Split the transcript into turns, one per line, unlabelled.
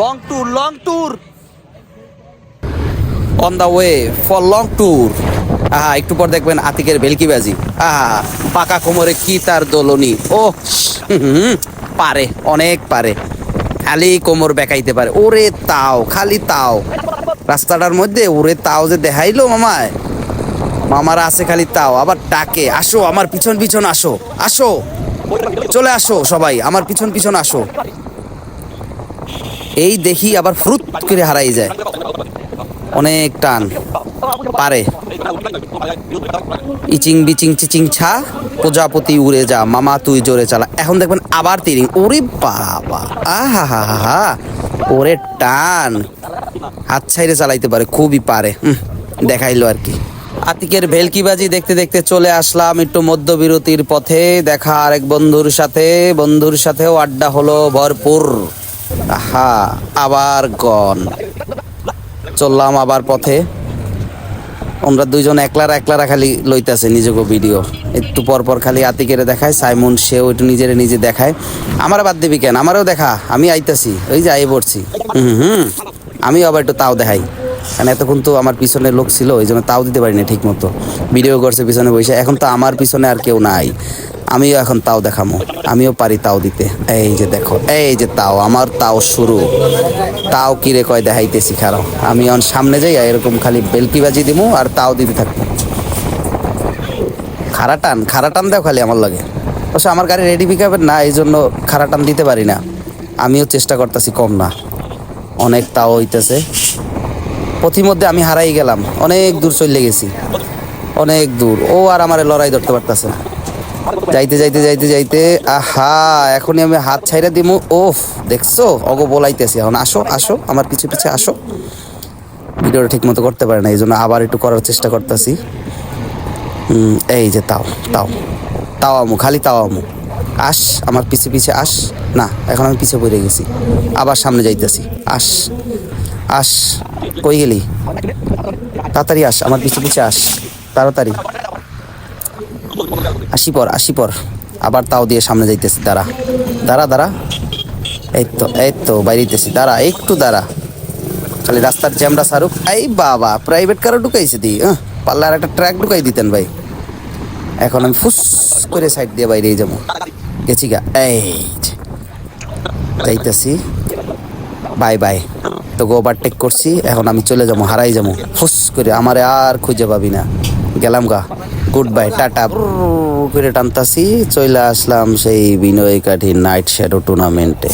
Long tour on the way for long tour. একটু পর দেখবেন আতিকের ভেলকিবাজি। পাকা কোমরে কি তার দোলনি। ও পারে, অনেক পারে, খালি কোমর বেকাইতে পারে। ওরে তাও, খালি তাও রাস্তাটার মধ্যে, ওরে তাও যে দেখাইলো মামায়, মামারা আছে খালি তাও। আবার ডাকে, আসো আমার পিছন পিছন আসো, আসো চলে আসো সবাই আমার পিছন পিছন আসো। এই দেখি আবার ফ্রুত করে হারাই যায়। অনেক টান, পারে। ইচিং বিচিং চিচিং ছা, প্রজাপতি উড়ে যা মামা তুই জোরে চালা। এখন দেখবেন আবার তিরিং। ওরে বাবা, আহা হা হা হা, ওরে টান, হাত ছাইরে চালাইতে পারে, খুবই পারে। দেখাইলো আর কি। আতিকের ভেলকিবাজি দেখতে দেখতে চলে আসলাম একটু মধ্যবিরতির পথে। দেখা আরেক বন্ধুর সাথেও আড্ডা হলো ভরপুর। আবার চললাম আবার পথে। আমরা দুইজন একলারা খালি লইতাছে নিজেকে ভিডিও। একটু পর খালি আতিকেরে দেখায়, সাইমন সেও একটু নিজে দেখায়। আমার বাদ দিবি কেন, আমারও দেখা, আমি আইতাছি, ওই যে আই পড়ছি। আমিও আবার একটু তাও দেখাই, কারণ এতক্ষণ তো আমার পিছনে লোক ছিল, ওই জন্য তাও দিতে পারিনি ঠিক মতো। ভিডিও করছে পিছনে বসে, এখন তো আমার পিছনে আর কেউ নাই, আমিও এখন তাও দেখামো, আমিও পারি তাও দিতে। এই যে দেখো, এই যে তাও, আমার তাও শুরু। তাও কিরে কয় দেখাইতেছি, খারাপ। আমি এখন সামনে যাই, এরকম খালি বেলকিবাজি দিমু আর তাও দিতে থাকবো। খারা টান দেও খালি আমার লাগে। অবশ্য আমার গাড়ি রেডি পিকআপের না, এই জন্য খারা টান দিতে পারি না। আমিও চেষ্টা করতেছি কম না। অনেক তাও হইতেছে। পথিমধ্যে আমি হারাই গেলাম, অনেক দূর চলে গেছি, অনেক দূর। ও আর আমার লড়াই ধরতে পারতেছে না। যাইতে এখনই আমি হাত ছাইরা দিমু। ওফ, দেখছো অগো বলাইতেছি। এখন আসো আমার পিছে আসো। ভিডিওটা ঠিক মতো করতে পারে না, এই জন্য আবার একটু করার চেষ্টা করতেছি। এই যে তাও আমু, খালি তাও আমু। আমার পিছে আস। না, এখন আমি পিছে পড়ে গেছি, আবার সামনে যাইতেছি। আস কই গেলি? তাড়াতাড়ি আস, আমার পিছে আস, তাড়াতাড়ি। আসি পর আবার তাও দিয়ে সামনে যাইতেছি। দাঁড়া। এই তো বাইরেতেছি, দাঁড়া একটু দাঁড়া, খালি রাস্তার জ্যামটা সারুক। এই বাবা, প্রাইভেট কারও ঢুকাইছে দি, পাল্লার একটা ট্র্যাক ঢুকাই দিতেন ভাই। এখন আমি ফুস করে সাইড দিয়ে বাইরে যাবো। গেছি গা, এই যাইতেছি। বাই তো ওভারটেক করছি, এখন আমি চলে যাবো, হারাই যাবো ফুস করে, আমারে আর খুঁজে পাবি না। গেলাম গা, গুড বাই, টাটা করে টানতাছি। চলে আসলাম সেই বিনয় কাঠি নাইট শ্যাডো টুর্নামেন্টে।